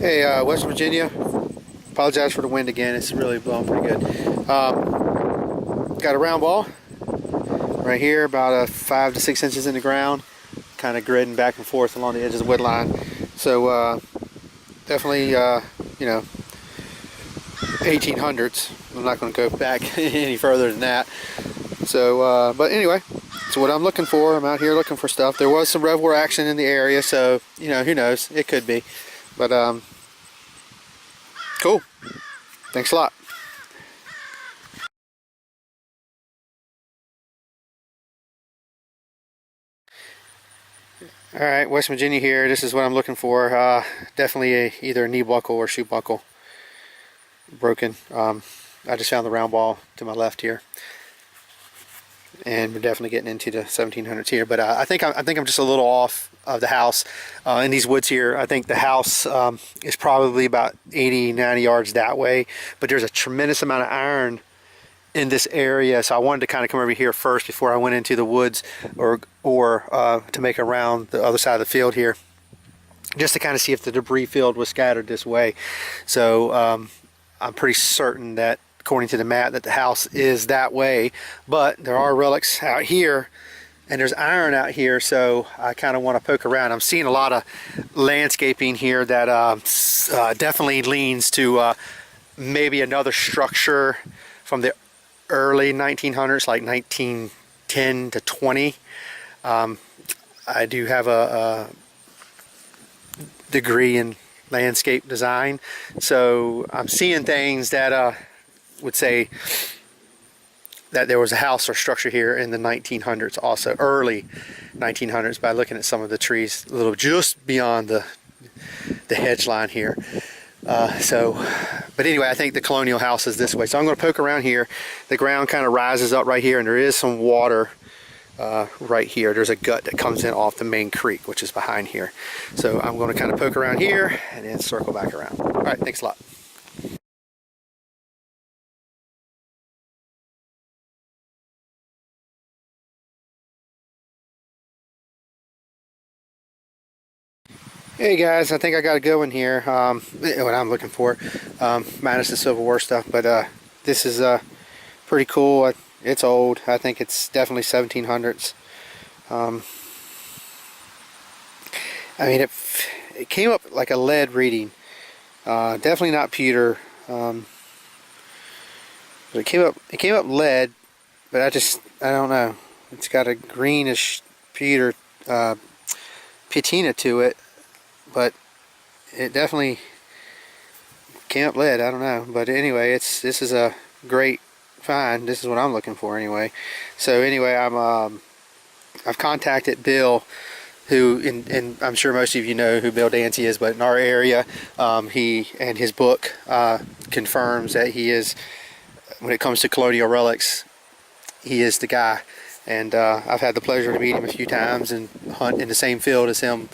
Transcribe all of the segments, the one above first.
Hey, West Virginia. Apologize for the wind again. It's really blowing pretty good. Got a round ball right here, about 5 to 6 inches in the ground, kind of gridding back and forth along the edge of the wood line. So definitely, you know, 1800s. I'm not going to go back any further than that. So, but anyway, that's what I'm looking for. I'm out here looking for stuff. There was some Rev War action in the area, so you know, who knows? It could be, but cool. Thanks a lot. All right, West Virginia here. This is what I'm looking for. Definitely either a knee buckle or shoe buckle broken. I just found the round ball to my left here, and we're definitely getting into the 1700s here. But I think I'm just a little off of the house in these woods here. I think the house is probably about 80-90 yards that way, but there's a tremendous amount of iron in this area, so I wanted to kind of come over here first before I went into the woods or to make around the other side of the field here, just to kind of see if the debris field was scattered this way. So I'm pretty certain that, according to the map, that the house is that way, but there are relics out here and there's iron out here, so I kind of want to poke around. I'm seeing a lot of landscaping here that definitely leans to maybe another structure from the early 1900s, like 1910 to 20. I do have a degree in landscape design, so I'm seeing things that would say that there was a house or structure here in the 1900s, also early 1900s, by looking at some of the trees a little just beyond the hedge line here. But anyway, I think the Colonial house is this way. So I'm going to poke around here. The ground kind of rises up right here, and there is some water right here. There's a gut that comes in off the main creek, which is behind here. So I'm going to kind of poke around here and then circle back around. All right, thanks a lot. Hey guys, I think I got a good one here. What I'm looking for, minus the Civil War stuff, but this is pretty cool. It's old. I think it's definitely 1700s. I mean, it came up like a lead reading. Definitely not pewter. But it came up lead, but I don't know. It's got a greenish pewter patina to it. But it definitely came up lead. I don't know, but anyway, this is a great find. This is what I'm looking for anyway. So anyway, I've contacted Bill, who and I'm sure most of you know who Bill Dancy is, but in our area, he and his book confirms that he is, when it comes to Colonial relics, he is the guy. And I've had the pleasure to meet him a few times and hunt in the same field as him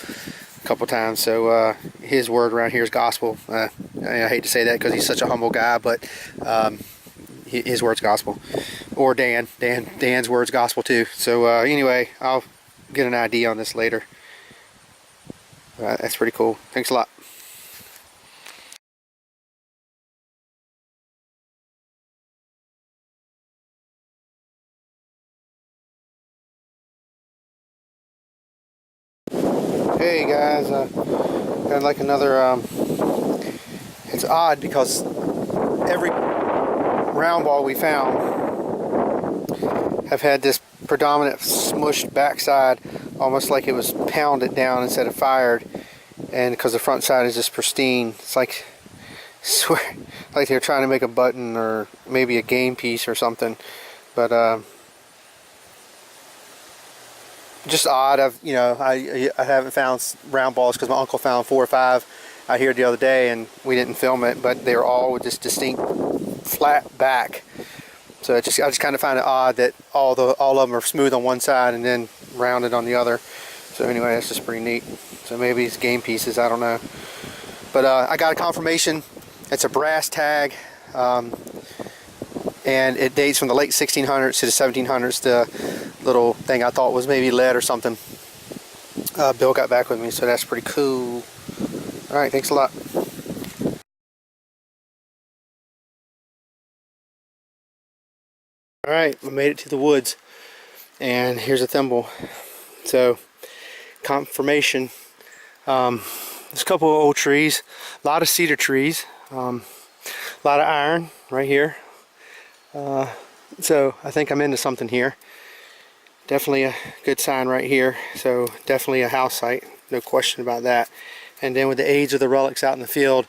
couple times, so his word around here is gospel. I hate to say that because he's such a humble guy, but his word's gospel. Or Dan's word's gospel too. So anyway, I'll get an ID on this later. That's pretty cool. Thanks a lot. Hey guys, got like another, it's odd because every round ball we found have had this predominant smushed backside, almost like it was pounded down instead of fired, and because the front side is just pristine. It's like, I swear, like they're trying to make a button or maybe a game piece or something, but just odd. I haven't found round balls because my uncle found 4 or 5 out here the other day and we didn't film it, but they were all just distinct flat back. So I just kind of find it odd that all of them are smooth on one side and then rounded on the other. So anyway, that's just pretty neat. So maybe it's game pieces, I don't know. But I got a confirmation. It's a brass tag. And it dates from the late 1600s to the 1700s. The little thing I thought was maybe lead or something. Bill got back with me, so that's pretty cool. All right, thanks a lot. Alright, I made it to the woods, and here's a thimble. So, confirmation. There's a couple of old trees, a lot of cedar trees, a lot of iron right here. So I think I'm into something here. Definitely a good sign right here. So definitely a house site, no question about that. And then with the age of the relics out in the field,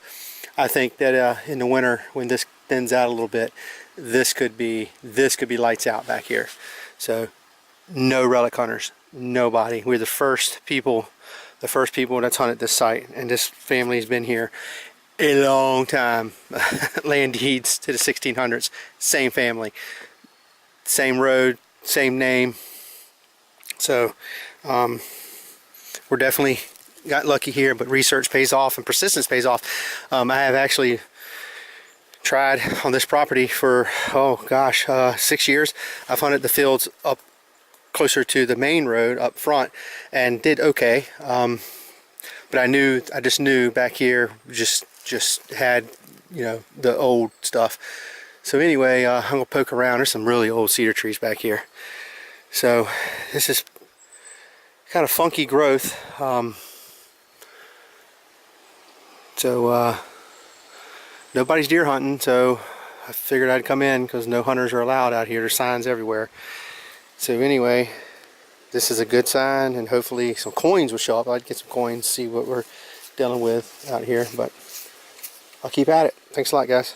I think that in the winter when this thins out a little bit, this could be lights out back here. So no relic hunters, nobody. We're the first people that's hunted this site, and this family's been here a long time. Land deeds to the 1600s, same family, same road, same name. So we're definitely got lucky here, but research pays off and persistence pays off. I have actually tried on this property for 6 years. I've hunted the fields up closer to the main road up front and did okay, but I just knew back here just had, you know, the old stuff. So anyway, I'm gonna poke around. There's some really old cedar trees back here, so this is kind of funky growth. Nobody's deer hunting, so I figured I'd come in because no hunters are allowed out here. There's signs everywhere. So anyway, this is a good sign, and hopefully some coins will show up. I'd get some coins, see what we're dealing with out here, but I'll keep at it. Thanks a lot, guys.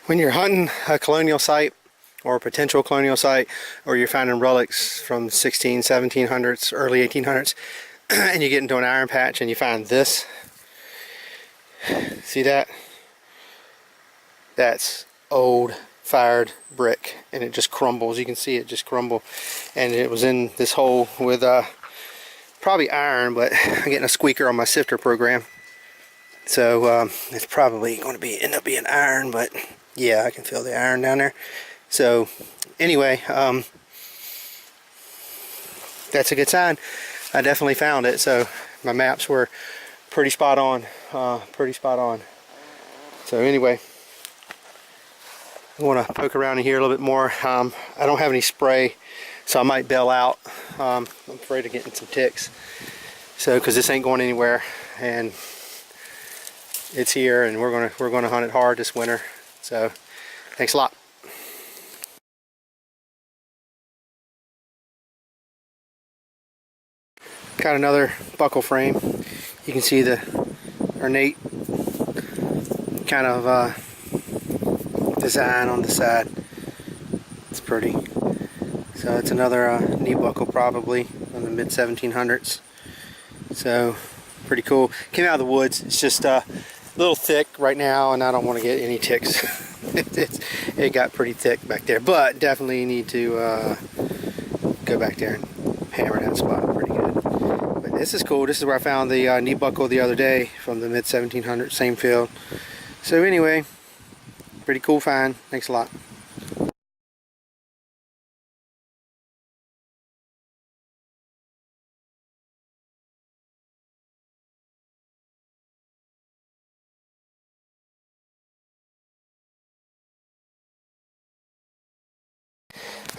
When you're hunting a colonial site or a potential colonial site, or you're finding relics from 1600s, 1700s, early 1800s, and you get into an iron patch and you find this, see that? That's old fired brick, and it just crumbles. You can see it just crumble, and it was in this hole with probably iron, but I'm getting a squeaker on my sifter program, so it's probably going to end up being iron, but yeah, I can feel the iron down there. So anyway, that's a good sign. I definitely found it, so my maps were pretty spot on, So anyway, I want to poke around in here a little bit more. I don't have any spray, so I might bail out. I'm afraid of getting some ticks. So, because this ain't going anywhere, and it's here, and we're gonna hunt it hard this winter. So, thanks a lot. Got another buckle frame. You can see the ornate kind of design on the side. It's pretty. So it's another knee buckle, probably from the mid 1700s. So pretty cool. Came out of the woods. It's just a little thick right now, and I don't want to get any ticks. It got pretty thick back there, but definitely need to go back there and hammer that spot pretty good. But this is cool. This is where I found the knee buckle the other day from the mid 1700s, same field. So anyway, pretty cool find. Thanks a lot.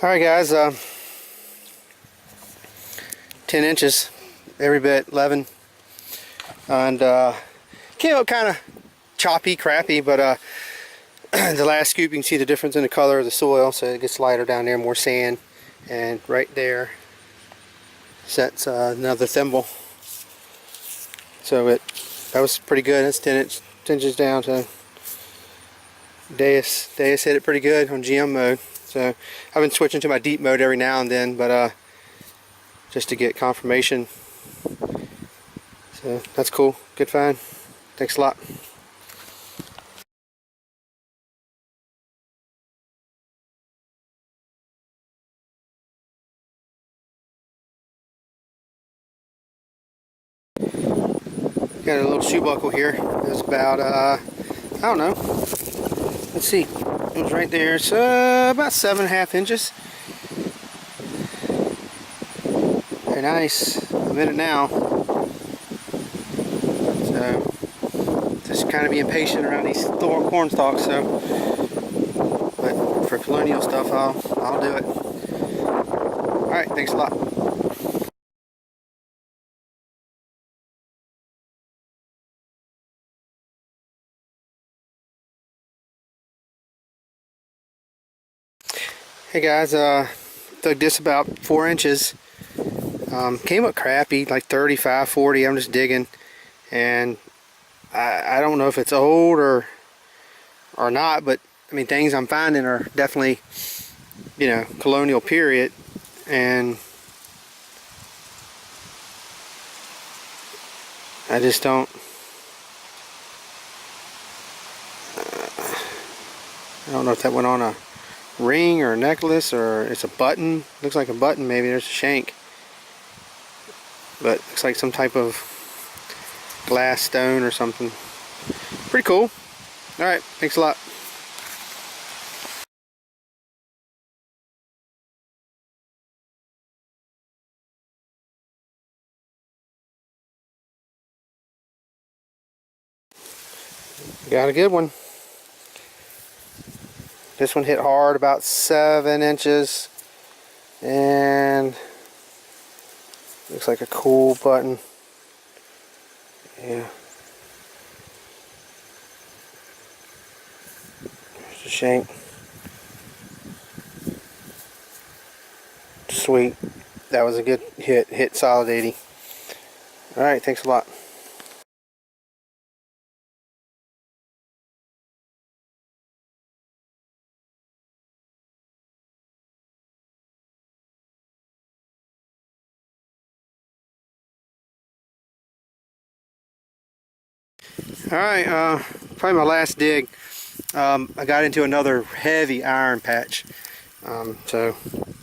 Alright guys, 10 inches, every bit, 11. And came out kind of choppy, crappy, but the last scoop you can see the difference in the color of the soil, so it gets lighter down there, more sand. And right there sets another thimble. So that was pretty good. That's 10 inches down. So Deus hit it pretty good on GM mode. So I've been switching to my deep mode every now and then, but just to get confirmation. So that's cool. Good find. Thanks a lot. Got a little shoe buckle here. It was about I don't know. Let's see. It was right there. It's about 7.5 inches. Very nice. I'm in it now. So kind of being patient around these corn stalks. So, but for Colonial stuff, I'll do it. All right, thanks a lot. Hey guys, dug this about 4 inches. Came up crappy, like 35, 40. I'm just digging, and I don't know if it's old or not, but I mean, things I'm finding are definitely, you know, Colonial period, and I just don't. I don't know if that went on a ring or a necklace, or it's a button. Looks like a button, maybe. There's a shank, but looks like some type of glass stone or something. Pretty cool. All right, thanks a lot. Got a good one. This one hit hard, about 7 inches, and looks like a cool button. Yeah. There's the shank. Sweet. That was a good hit. Hit solid 80. Alright, thanks a lot. Alright, probably my last dig. I got into another heavy iron patch. And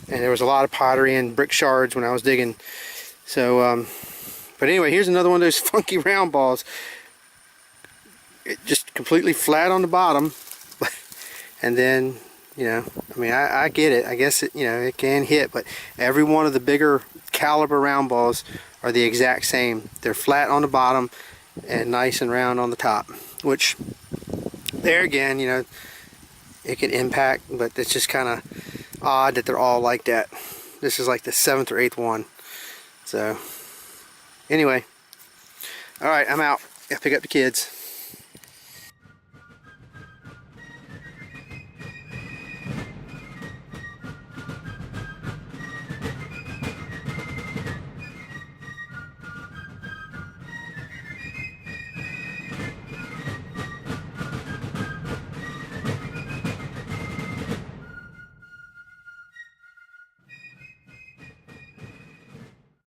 there was a lot of pottery and brick shards when I was digging. So, but anyway, here's another one of those funky round balls. It just completely flat on the bottom. And then, you know, I mean, I get it. I guess it, you know, it can hit, but every one of the bigger caliber round balls are the exact same. They're flat on the bottom and nice and round on the top, which there again, you know, it can impact, but it's just kind of odd that they're all like that. This is like the 7th or 8th one. So anyway, all right, I'm out. Gotta pick up the kids.